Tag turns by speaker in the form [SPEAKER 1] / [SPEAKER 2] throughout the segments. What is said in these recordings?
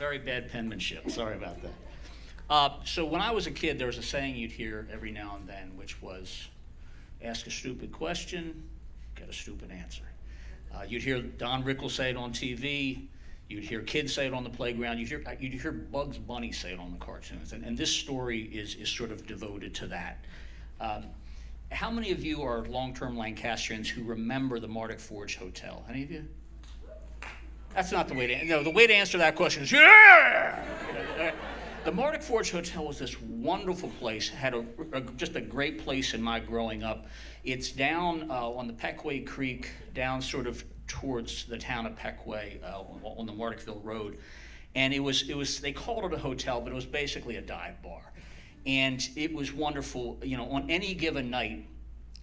[SPEAKER 1] Very bad penmanship. Sorry about that. So when I was a kid, there was a saying you'd hear every now and then, which was, ask a stupid question, get a stupid answer. You'd hear Don Rickles say it on TV. You'd hear kids say it on the playground. You'd hear Bugs Bunny say it on the cartoons. And this story is sort of devoted to that. How many of you are long-term Lancastrians who remember the Martic Forge Hotel? Any of you? That's not the way to, the way to answer that question is, yeah! The Martic Forge Hotel was this wonderful place, had just a great place in my growing up. It's down on the Pequay Creek, down sort of towards the town of Pequay on the Marticville Road. And it was they called it a hotel, but it was basically a dive bar. And it was wonderful. On any given night,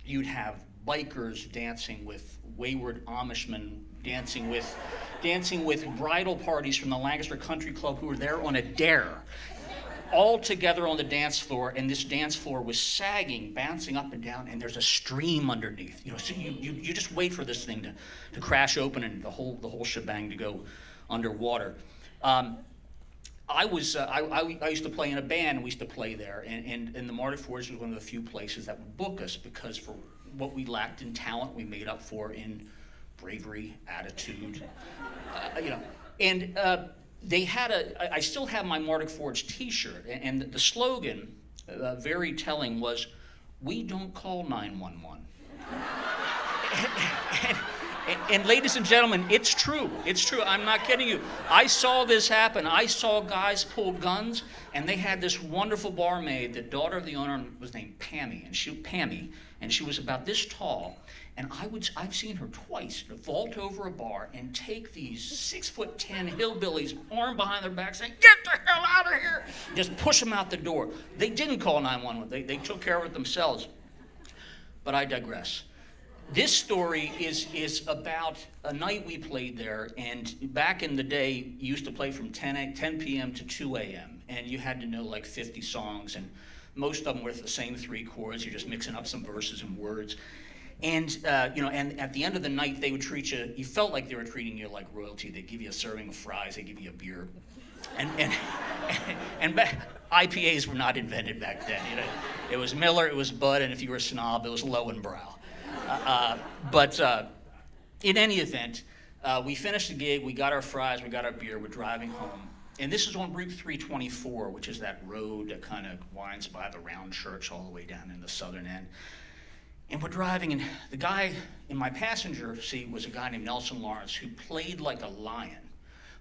[SPEAKER 1] you'd have bikers dancing with wayward Amishmen, dancing with bridal parties from the Lancaster Country Club who were there on a dare, all together on the dance floor, and this dance floor was sagging, bouncing up and down, and there's a stream underneath. So you just wait for this thing to crash open and the whole shebang to go underwater. I used to play in a band, and we used to play there, and the Martic Forge was one of the few places that would book us, because for what we lacked in talent, we made up for in bravery, attitude, and they had I still have my Martic Forge t-shirt, and the slogan, very telling, was, "We don't call 911." And ladies and gentlemen, it's true. It's true. I'm not kidding you. I saw this happen. I saw guys pull guns, and they had this wonderful barmaid. The daughter of the owner was named Pammy, and she was about this tall. And I've seen her twice vault over a bar and take these 6'10" hillbillies, arm behind their back, saying, "Get the hell out of here!" Just push them out the door. They didn't call 911. They took care of it themselves. But I digress. This story is about a night we played there, and back in the day, you used to play from 10 p.m. to 2 a.m., and you had to know like 50 songs, and most of them were the same 3 chords. You're just mixing up some verses and words. And and at the end of the night, they would treat you. You felt like they were treating you like royalty. They'd give you a serving of fries. They'd give you a beer, and IPAs were not invented back then. It was Miller, it was Bud, and if you were a snob, it was Lowenbrow. But in any event, we finished the gig. We got our fries. We got our beer. We're driving home, and this is on Route 324, which is that road that kind of winds by the round church all the way down in the southern end. And we're driving, and the guy in my passenger seat was a guy named Nelson Lawrence, who played like a lion,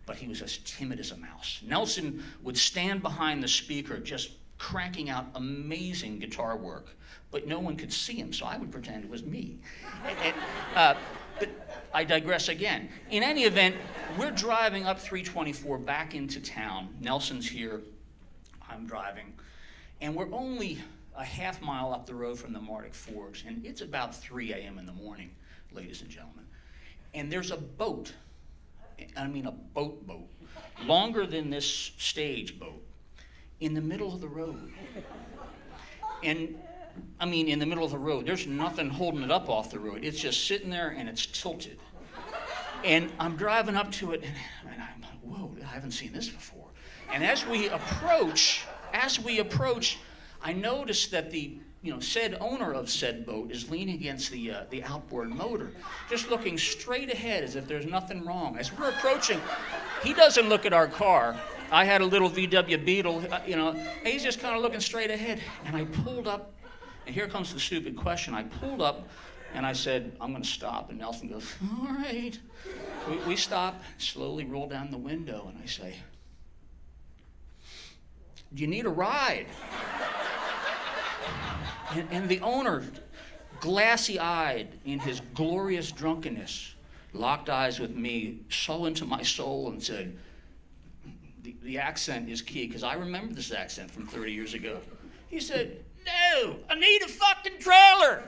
[SPEAKER 1] but he was as timid as a mouse. Nelson would stand behind the speaker just cranking out amazing guitar work, but no one could see him, so I would pretend it was me. But I digress again. In any event, we're driving up 324 back into town. Nelson's here, I'm driving, and we're only a half mile up the road from the Martic Forge, and it's about 3 a.m. in the morning, ladies and gentlemen. And there's a boat, I mean a boat, longer than this stage boat, in the middle of the road. And I mean, in the middle of the road, there's nothing holding it up off the road. It's just sitting there and it's tilted. And I'm driving up to it, and I'm like, whoa, I haven't seen this before. And as we approach, I noticed that the said owner of said boat is leaning against the outboard motor, just looking straight ahead as if there's nothing wrong. As we're approaching, he doesn't look at our car. I had a little VW Beetle, he's just kind of looking straight ahead. And I pulled up, and here comes the stupid question. I pulled up, and I said, "I'm going to stop." And Nelson goes, "All right." We stop, slowly roll down the window, and I say, "Do you need a ride?" And the owner, glassy-eyed in his glorious drunkenness, locked eyes with me, saw into my soul and said, the accent is key, because I remember this accent from 30 years ago. He said, "No, I need a fucking trailer."